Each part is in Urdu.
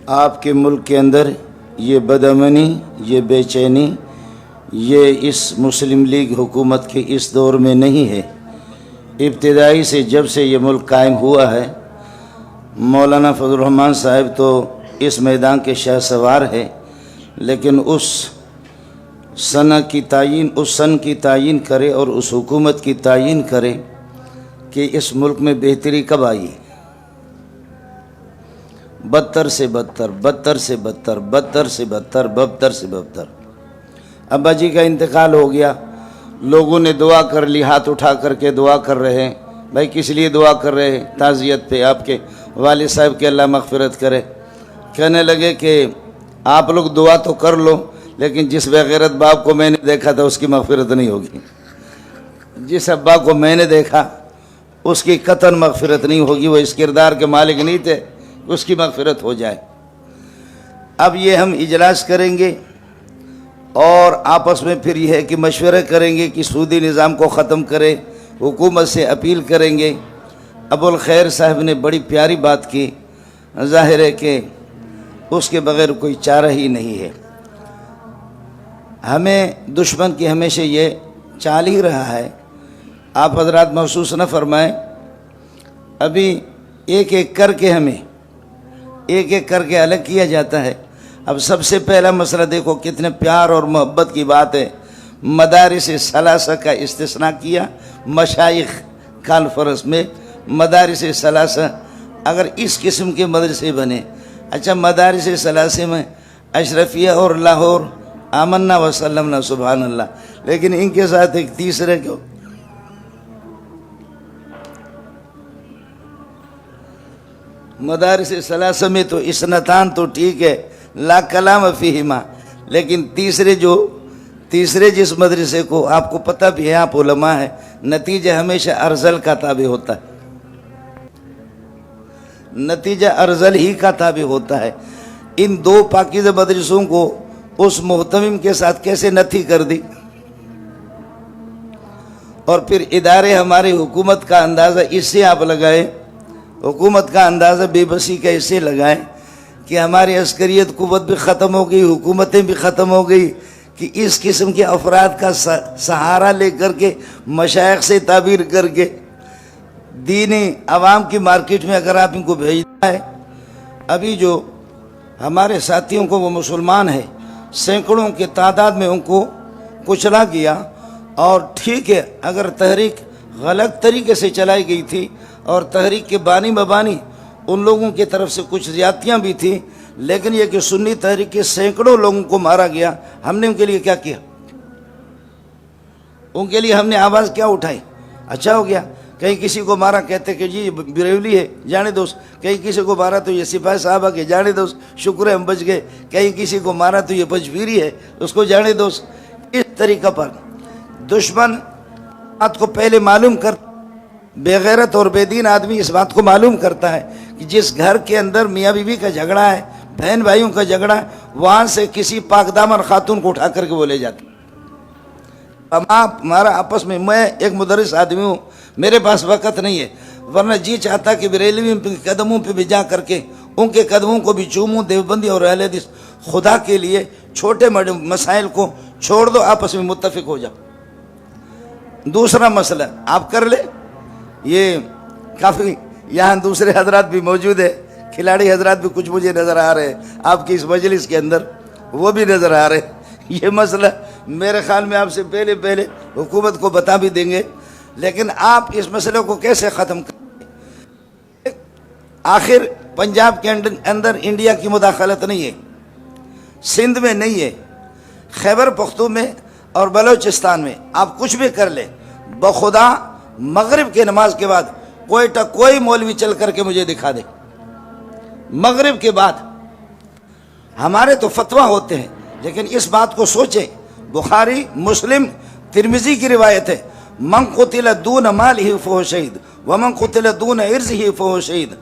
آپ کے ملک کے اندر یہ بدامنی، یہ بے چینی، یہ اس مسلم لیگ حکومت کے اس دور میں نہیں ہے۔ ابتدائی سے جب سے یہ ملک قائم ہوا ہے، مولانا فضل الرحمان صاحب تو اس میدان کے شاہ سوار ہے، لیکن اس سن کی تعین کرے اور اس حکومت کی تعین کرے کہ اس ملک میں بہتری کب آئی۔ بدتر سے بدتر، بدتر سے بدتر، بدتر سے بدتر، بدتر سے بدتر۔ ابا جی کا انتقال ہو گیا، لوگوں نے دعا کر لی، ہاتھ اٹھا کر کے دعا کر رہے ہیں۔ بھائی کس لیے دعا کر رہے ہیں؟ تعزیت پہ، آپ کے والد صاحب کے اللہ مغفرت کرے۔ کہنے لگے کہ آپ لوگ دعا تو کر لو، لیکن جس بغیرت باپ کو میں نے دیکھا تھا اس کی مغفرت نہیں ہوگی، جس ابا کو میں نے دیکھا اس کی قطعاً مغفرت نہیں ہوگی، وہ اس کردار کے مالک نہیں تھے، اس کی مغفرت ہو جائے۔ اب یہ ہم اجلاس کریں گے اور آپس میں پھر یہ ہے کہ مشورے کریں گے کہ سودی نظام کو ختم کرے، حکومت سے اپیل کریں گے۔ ابو الخیر صاحب نے بڑی پیاری بات کی، ظاہر ہے کہ اس کے بغیر کوئی چارہ ہی نہیں ہے۔ ہمیں دشمن کی ہمیشہ یہ چال ہی رہا ہے، آپ حضرات محسوس نہ فرمائیں، ابھی ایک ایک کر کے ہمیں ایک ایک کر کے الگ کیا جاتا ہے۔ اب سب سے پہلا مسئلہ دیکھو کتنے پیار اور محبت کی بات ہے، مدارس ثلاثہ کا استثناء کیا مشائخ کانفرنس میں۔ مدارس ثلاثہ اگر اس قسم کے مدرسے بنے، اچھا مدارس ثلاثہ میں اشرفیہ اور لاہور آمنا وسلمنا سبحان اللہ، لیکن ان کے ساتھ ایک تیسرے کو مدارس ثلاثہ میں تو اسنتان تو ٹھیک ہے، لا کلام فیہما، لیکن تیسرے جس مدرسے کو آپ کو پتہ بھی ہے، آپ علماء ہیں، نتیجہ ہمیشہ ارذل کا تابع ہوتا ہے، نتیجہ ارذل ہی کا تابع ہوتا ہے۔ ان دو پاکیزہ مدرسوں کو اس محتمم کے ساتھ کیسے نتھی کر دی، اور پھر ادارے ہماری حکومت کا اندازہ اس سے آپ لگائیں، حکومت کا اندازہ بے بسی کا اس سے لگائیں کہ ہماری عسکریت قوت بھی ختم ہو گئی، حکومتیں بھی ختم ہو گئی، کہ اس قسم کے افراد کا سہارا لے کر کے مشائخ سے تعبیر کر کے دینی عوام کی مارکیٹ میں اگر آپ ان کو بھیجنا ہے۔ ابھی جو ہمارے ساتھیوں کو وہ مسلمان ہیں، سینکڑوں کے تعداد میں ان کو کچلا گیا، اور ٹھیک ہے اگر تحریک غلط طریقے سے چلائی گئی تھی اور تحریک کے بانی مبانی ان لوگوں کی طرف سے کچھ زیادتیاں بھی تھیں، لیکن یہ کہ سنی تحریک کے سینکڑوں لوگوں کو مارا گیا، ہم نے ان کے لیے کیا کیا؟ ان کے لیے ہم نے آواز کیا اٹھائی؟ اچھا ہو گیا، کہیں کسی کو مارا کہتے کہ جی بریولی ہے جانے دوست، کہیں کسی کو مارا تو یہ سپاہی صاحبہ کے جانے دوست، شکر ہے ہم بچ گئے، کہیں کسی کو مارا تو یہ پجپیری ہے اس کو جانے دوست۔ اس طریقہ پر دشمن بات کو پہلے معلوم کر، بے غیرت اور بے دین آدمی اس بات کو معلوم کرتا ہے کہ جس گھر کے اندر میاں بیوی کا جھگڑا ہے، بہن بھائیوں کا جھگڑا ہے، وہاں سے کسی پاک دامن خاتون کو اٹھا کر کے وہ لے جاتے۔ ہمارا آپس میں، میں ایک مدرس آدمی ہوں، میرے پاس وقت نہیں ہے، ورنہ جی چاہتا کہ بریلوی کے قدموں پہ بھی جا کر کے ان کے قدموں کو بھی چوموں۔ دیوبندی اور اہل حدیث خدا کے لیے چھوٹے بڑے مسائل کو چھوڑ دو، آپس میں متفق ہو جاؤ۔ دوسرا مسئلہ آپ کر لیں، یہ کافی یہاں دوسرے حضرات بھی موجود ہیں، کھلاڑی حضرات بھی کچھ مجھے نظر آ رہے ہیں آپ کی اس مجلس کے اندر، وہ بھی نظر آ رہے ہیں۔ یہ مسئلہ میرے خیال میں آپ سے پہلے حکومت کو بتا بھی دیں گے، لیکن آپ اس مسئلے کو کیسے ختم کریں؟ آخر پنجاب کے اندر انڈیا کی مداخلت نہیں ہے، سندھ میں نہیں ہے، خیبر پختون میں اور بلوچستان میں آپ کچھ بھی کر لیں، بخدا مغرب کے نماز کے بعد کوئٹہ کوئی مولوی چل کر کے مجھے دکھا دے، مغرب کے بعد۔ ہمارے تو فتویٰ ہوتے ہیں، لیکن اس بات کو سوچیں، بخاری مسلم ترمذی کی روایت ہے، من قتل دون مالہ فہو شہید ومن قتل دون عرضہ فہو شہید۔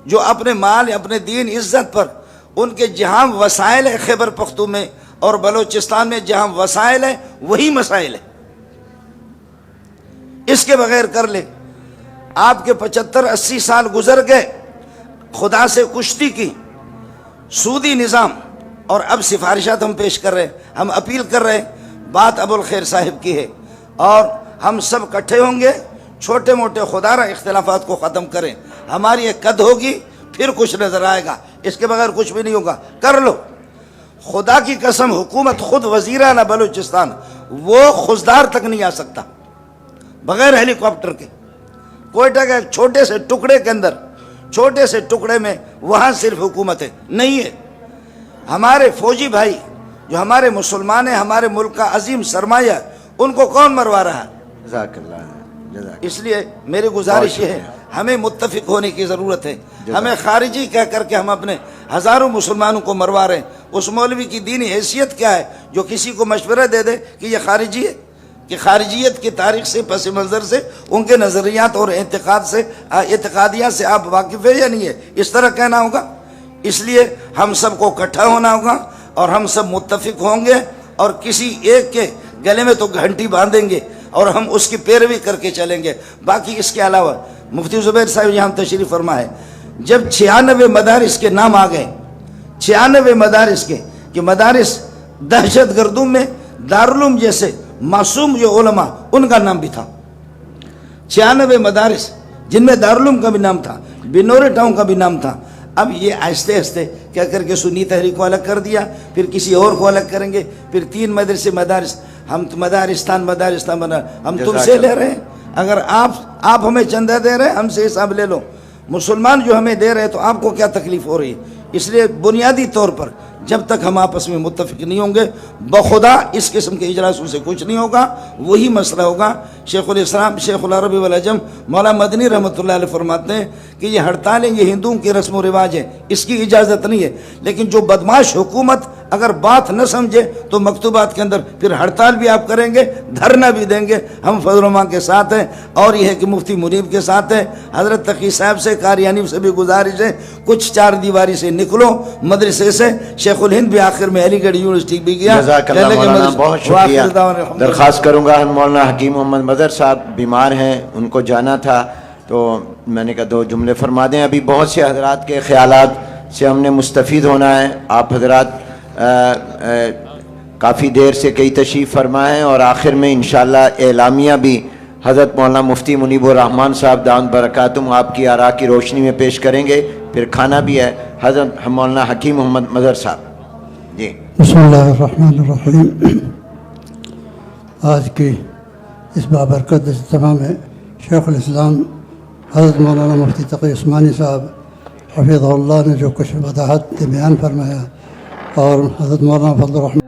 جو اپنے مال، اپنے دین، عزت پر ان کے جہاں وسائل ہے، خیبر پختون میں اور بلوچستان میں جہاں وسائل ہے وہی مسائل ہے، اس کے بغیر کر لے۔ آپ کے 75-80 سال گزر گئے، خدا سے کشتی کی، سودی نظام اور اب سفارشات ہم پیش کر رہے ہیں, ہم اپیل کر رہے ہیں, بات ابو الخیر صاحب کی ہے, اور ہم سب اکٹھے ہوں گے, چھوٹے موٹے خدارہ اختلافات کو ختم کریں. ہماری ایک قد ہوگی, پھر کچھ نظر آئے گا, اس کے بغیر کچھ بھی نہیں ہوگا. کر لو, خدا کی قسم, حکومت خود وزیرانہ بلوچستان وہ خزدار تک نہیں آ سکتا بغیر ہیلی کاپٹر کے. کوئٹہ کے ایک چھوٹے سے ٹکڑے کے اندر, چھوٹے سے ٹکڑے میں وہاں صرف حکومت ہے, نہیں ہے. ہمارے فوجی بھائی جو ہمارے مسلمان ہیں, ہمارے ملک کا عظیم سرمایہ, ان کو کون مروا رہا ہے؟ جزاک اللہ. اس لیے میری گزارش یہ ہے, ہمیں متفق ہونے کی ضرورت ہے. ہمیں خارجی کہہ کر کے ہم اپنے ہزاروں مسلمانوں کو مروا رہے ہیں. اس مولوی کی دینی حیثیت کیا ہے جو کسی کو مشورہ دے دے کہ یہ خارجی ہے؟ کہ خارجیت کی تاریخ سے, پس منظر سے, ان کے نظریات اور اعتقادیات سے آپ واقف ہے یا نہیں ہے؟ اس طرح کہنا ہوگا. اس لیے ہم سب کو اکٹھا ہونا ہوگا اور ہم سب متفق ہوں گے, اور کسی ایک کے گلے میں تو گھنٹی باندھیں گے اور ہم اس کی پیروی کر کے چلیں گے. باقی اس کے علاوہ مفتی زبیر صاحب یہاں تشریف فرما ہے, جب 96 مدارس کے نام آ گئے, 96 مدارس کے, کہ مدارس دہشت گردوں میں دارالعلوم جیسے معصوم جو علماء, ان کا نام بھی تھا. 96 مدارس جن میں دارالعلوم کا بھی نام تھا, بنور ٹاؤن کا بھی نام تھا. اب یہ آہستہ آہستہ کیا کر کے سنی تحریک کو الگ کر دیا, پھر کسی اور کو الگ کریں گے, پھر 3 مدرسے مدارس. ہم مدارستان بنا, ہم تم سے لے رہے ہیں. اگر آپ ہمیں چندہ دے رہے ہیں, ہم سے حساب لے لو. مسلمان جو ہمیں دے رہے ہیں تو آپ کو کیا تکلیف ہو رہی ہے؟ اس لیے بنیادی طور پر جب تک ہم آپس میں متفق نہیں ہوں گے, بخدا اس قسم کے اجلاسوں سے کچھ نہیں ہوگا. وہی مسئلہ ہوگا. شیخ الاسلام شیخ العرب والعجم مولا مدنی رحمۃ اللہ علیہ فرماتے ہیں کہ یہ ہڑتالیں یہ ہندوؤں کی رسم و رواج ہیں, اس کی اجازت نہیں ہے. لیکن جو بدماش حکومت اگر بات نہ سمجھے تو مکتوبات کے اندر پھر ہڑتال بھی آپ کریں گے, دھرنا بھی دیں گے. ہم فضل الرحمان کے ساتھ ہیں, اور یہ ہے کہ مفتی منیب کے ساتھ ہیں. حضرت تقی صاحب سے, قاری سے بھی گزارش ہے, کچھ 4 دیواری سے نکلو مدرسے سے. شیخ الہند بھی آخر میں علی گڑھ یونیورسٹی بھی گیا. جزاک اللہ مولانا, بہت شکریہ. درخواست کروں گا مولانا حکیم محمد مظہر صاحب بیمار ہیں, ان کو جانا تھا, تو میں نے کہا 2 جملے فرما دیں. ابھی بہت سے حضرات کے خیالات سے ہم نے مستفید ہونا ہے. آپ حضرات کافی دیر سے کئی تشریف فرما ہیں, اور آخر میں انشاءاللہ اعلامیہ بھی حضرت مولانا مفتی منیب الرحمان صاحب دامت برکاتہم آپ کی آراء کی روشنی میں پیش کریں گے. پھر کھانا بھی ہے. حضرت مولانا حکیم محمد مظہر صاحب. جی بسم اللہ الرحمن الرحیم. آج کی اس بابرکت اجتماع میں شیخ الاسلام حضرت مولانا مفتی تقی عثمانی صاحب حفظہ اللہ نے جو کچھ وضاحت بیان فرمایا, اور حضرت مولانا فضل الرحمان